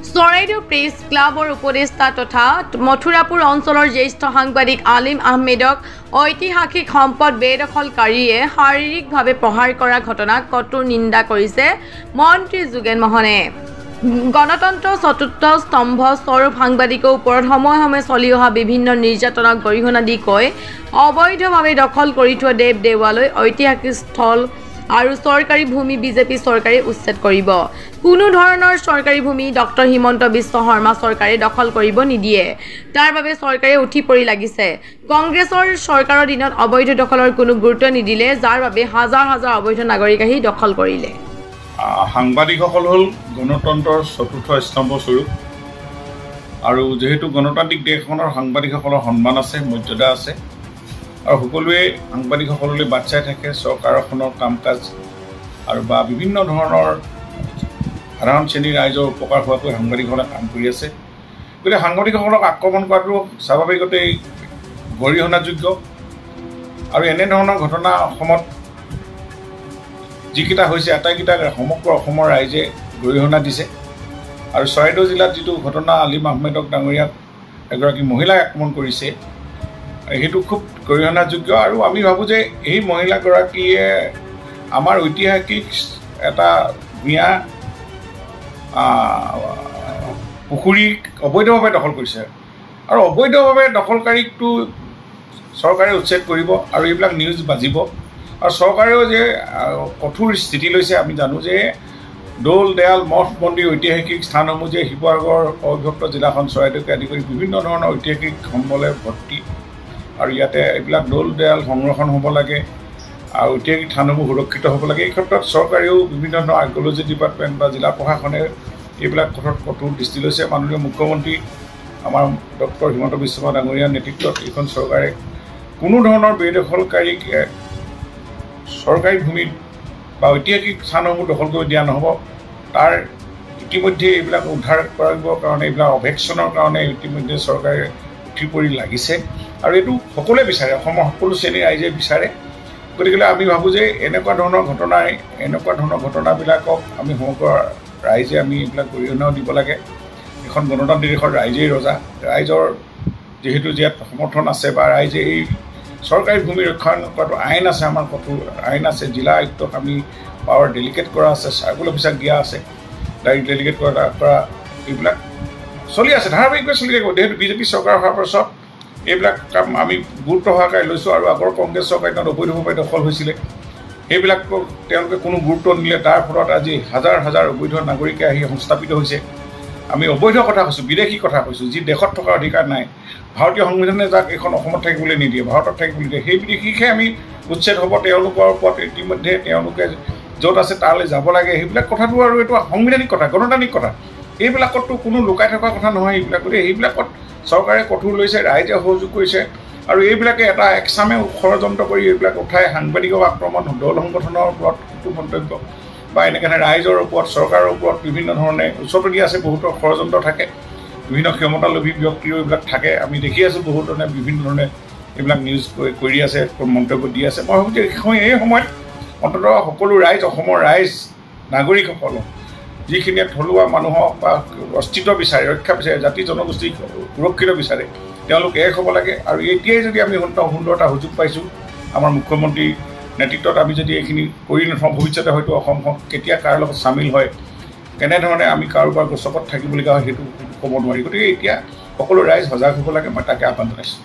Charaideo press ক্লাবৰ উপদেষ্টা তথা মথুৰাপুৰ অঞ্চলৰ জ্যেষ্ঠ সাংবাদিক আলিম আহমেদক ঐতিহাসিক সম্পদ বেদখলকাৰীয়ে শাৰীৰিকভাৱে প্ৰহাৰ কৰা ঘটনাক কঠোৰ নিন্দা কৰিছে মন্ত্ৰী যোগেন মোহনে। গণতন্ত্ৰ চতুৰ্থ স্তম্ভ স্বৰূপ সাংবাদিকৰ ওপৰত সময়ে সময়ে চলি অহা বিভিন্ন নিৰ্যাতনক গৰিহণা দি কৈ অবৈধভাৱে দখল কৰি থোৱা দেৱ দেৱালয় ঐতিহাসিক স্থল আৰু চৰকাৰী ভূমি বিজেপি চৰকাৰে উচ্ছেদ কৰিব। কোনো ধৰণৰ চৰকাৰী ভূমি ডক্টৰ হিমন্ত বিশ্ব শৰ্মা চৰকাৰে দখল কৰিব নিদিয়ে। তাৰ বাবে চৰকাৰে উঠি পৰি লাগিছে। কংগ্ৰেছৰ চৰকাৰৰ দিনত অবৈধ দখলৰ কোনো গুৰুত্ব নিদিলে, যাৰ বাবে হাজাৰ হাজাৰ অবৈধ নাগৰিক আহি দখল কৰিলে। সাংবাদিকসকল হ'ল গণতন্ত্ৰৰ চতুৰ্থ স্তম্ভ স্বৰূপ আৰু যেহেতু গণতান্ত্ৰিক দেশখনৰ সাংবাদিকসকলৰ সন্মান আছে, মৰ্যাদা আছে আৰু সকলোৱে সাংবাদিকসকললৈ বাট চাই থাকে চৰকাৰখনৰ কাম কাজ আৰু বা বিভিন্ন ধৰণৰ সাধাৰণ শ্ৰেণীৰ ৰাইজৰ উপকাৰ হোৱাকৈ সাংবাদিকসকলে কাম কৰি আছে। গতিকে সাংবাদিকসকলক আক্ৰমণ কৰাটো স্বাভাৱিকতেই গৰিহণাযোগ্য আৰু এনেধৰণৰ ঘটনা অসমত যিকেইটা হৈছে আটাইকেইটাক সমগ্ৰ অসমৰ ৰাইজে গৰিহণা দিছে। আৰু চৰাইদেউ জিলাত যিটো ঘটনা আলিম আহমেদক ডাঙৰীয়াক এগৰাকী মহিলাই আক্ৰমণ কৰিছে, সেইটো খুব গৰিহণাযোগ্য আৰু আমি ভাবোঁ যে এই মহিলাগৰাকীয়ে আমাৰ ঐতিহাসিক এটা ভূঞা পুখুৰীক অবৈধভাৱে দখল কৰিছে আৰু অবৈধভাৱে দখলকাৰীকটো চৰকাৰে উচ্ছেদ কৰিব আৰু এইবিলাক নিউজ বাজিব। আৰু চৰকাৰেও যে কঠোৰ স্থিতি লৈছে আমি জানো যে দৌল দেৱাল মঠ মন্দিৰ ঐতিহাসিক স্থানসমূহ যে শিৱসাগৰ অবিভক্ত জিলাখন চৰাইদেউকে আদি কৰি বিভিন্ন ধৰণৰ ঐতিহাসিক সম্বলে ভৰ্তি আৰু ইয়াতে এইবিলাক দৌল দেৱাল সংৰক্ষণ হ'ব লাগে আৰু ঐতিহাসিক স্থানসমূহ সুৰক্ষিত হ'ব লাগে। এই ক্ষেত্ৰত চৰকাৰেও বিভিন্ন ধৰণৰ আৰ্কিঅলজি ডিপাৰ্টমেণ্ট বা জিলা প্ৰশাসনে এইবিলাক কথাত কঠোৰ দৃষ্টি লৈছে। মাননীয় মুখ্যমন্ত্ৰী আমাৰ ডক্টৰ হিমন্ত বিশ্ব শৰ্মা ডাঙৰীয়াৰ নেতৃত্বত এইখন চৰকাৰে কোনো ধৰণৰ বেদখলকাৰীক চৰকাৰী ভূমিত বা ঐতিহাসিক স্থানসমূহ দখল কৰি দিয়া নহ'ব। তাৰ ইতিমধ্যে এইবিলাক উদ্ধাৰ কৰিবৰ কাৰণে এইবিলাক অভেকশ্যনৰ কাৰণে ইতিমধ্যে চৰকাৰে উঠি পৰি লাগিছে আৰু এইটো সকলোৱে বিচাৰে, অসমৰ সকলো শ্ৰেণীৰ ৰাইজে বিচাৰে। গতিকে আমি ভাবোঁ যে এনেকুৱা ধৰণৰ ঘটনাবিলাকক আমি সমগ্ৰ ৰাইজে আমি এইবিলাক গৰিহণাও দিব লাগে। এখন গণতান্ত্ৰিক দেশৰ ৰাইজেই ৰজা, ৰাইজৰ যিহেতু ইয়াত সমৰ্থন আছে বা ৰাইজে এই চৰকাৰী ভূমি ৰক্ষা কৰাটো আইন আছে, আমাৰ কঠোৰ আইন আছে। জিলা আয়ুক্তক আমি পাৱাৰ ডেলিগেট কৰা আছে, চাৰ্কুল অফিচাৰক দিয়া আছে, ডাইৰেক্ট ডেলিগেট কৰা এইবিলাক চলি আছে, ধাৰাবাহিকভাৱে চলি থাকিব। যিহেতু বিজেপি চৰকাৰ হোৱাৰ পাছত এইবিলাক কাম আমি গুৰুত্ব সহকাৰে লৈছোঁ আৰু আগৰ কংগ্ৰেছ চৰকাৰ দিনত অবৈধভাৱে দখল হৈছিলে, সেইবিলাকক তেওঁলোকে কোনো গুৰুত্ব নিদিলে। তাৰ ফলত আজি হাজাৰ হাজাৰ অবৈধ নাগৰিকে আহি সংস্থাপিত হৈছে। আমি অবৈধ কথা কৈছোঁ, বিদেশী কথা কৈছোঁ, যি দেশত থকাৰ অধিকাৰ নাই। ভাৰতীয় সংবিধানে যাক এইখন অসমত থাকিবলৈ নিদিয়ে, ভাৰতত থাকিবলৈ দিয়ে, সেই বিদেশীকহে আমি উচ্ছেদ হ'ব। তেওঁলোকৰ ওপৰত ইতিমধ্যে তেওঁলোকে য'ত আছে তালৈ যাব লাগে, সেইবিলাক কথাটো আৰু এইটো সাংবিধানিক কথা, গণতান্ত্ৰিক কথা। এইবিলাকততো কোনো লুকাই থকা কথা নহয়। সেইবিলাকত চৰকাৰে কঠোৰ লৈছে, ৰাইজে সহযোগ কৰিছে আৰু এইবিলাকে এটা একচামে ষড়যন্ত্ৰ কৰি এইবিলাক উঠাই সাংবাদিকক আক্ৰমণ, দল সংগঠনৰ ওপৰত কটু মন্তব্য বা এনেকৈ ৰাইজৰ ওপৰত চৰকাৰৰ ওপৰত বিভিন্ন ধৰণে উচতনি আছে। বহুতৰ ষড়যন্ত্ৰ থাকে, বিভিন্ন ক্ষমতালোভী ব্যক্তিও এইবিলাক থাকে। আমি দেখি আছোঁ বহুত ধৰণে বিভিন্ন ধৰণে এইবিলাক নিউজ কৰি আছে, মন্তব্য দি আছে। মই ভাবোঁ যে এই সময়ত অন্ততঃ সকলো ৰাইজ, অসমৰ ৰাইজ, নাগৰিকসকলক যিখিনিয়ে থলুৱা মানুহক বা অস্তিত্ব বিচাৰে, ৰক্ষা বিচাৰে, জাতি জনগোষ্ঠীক সুৰক্ষিত বিচাৰে, তেওঁলোক এক হ'ব লাগে। আৰু এতিয়াই যদি আমি সুন্দৰ এটা সুযোগ পাইছোঁ আমাৰ মুখ্যমন্ত্ৰীৰ নেতৃত্বত, আমি যদি এইখিনি কৰি নথওঁ, ভৱিষ্যতে হয়তো অসমখন কেতিয়া কাৰ লগত চামিল হয়, কেনেধৰণে আমি কাৰোবাৰ গছকত থাকিবলগীয়া হয়, সেইটো ক'ব নোৱাৰি। গতিকে এতিয়া সকলো ৰাইজ সজাগ হ'ব লাগে, মই তাকে আহ্বান জনাইছোঁ।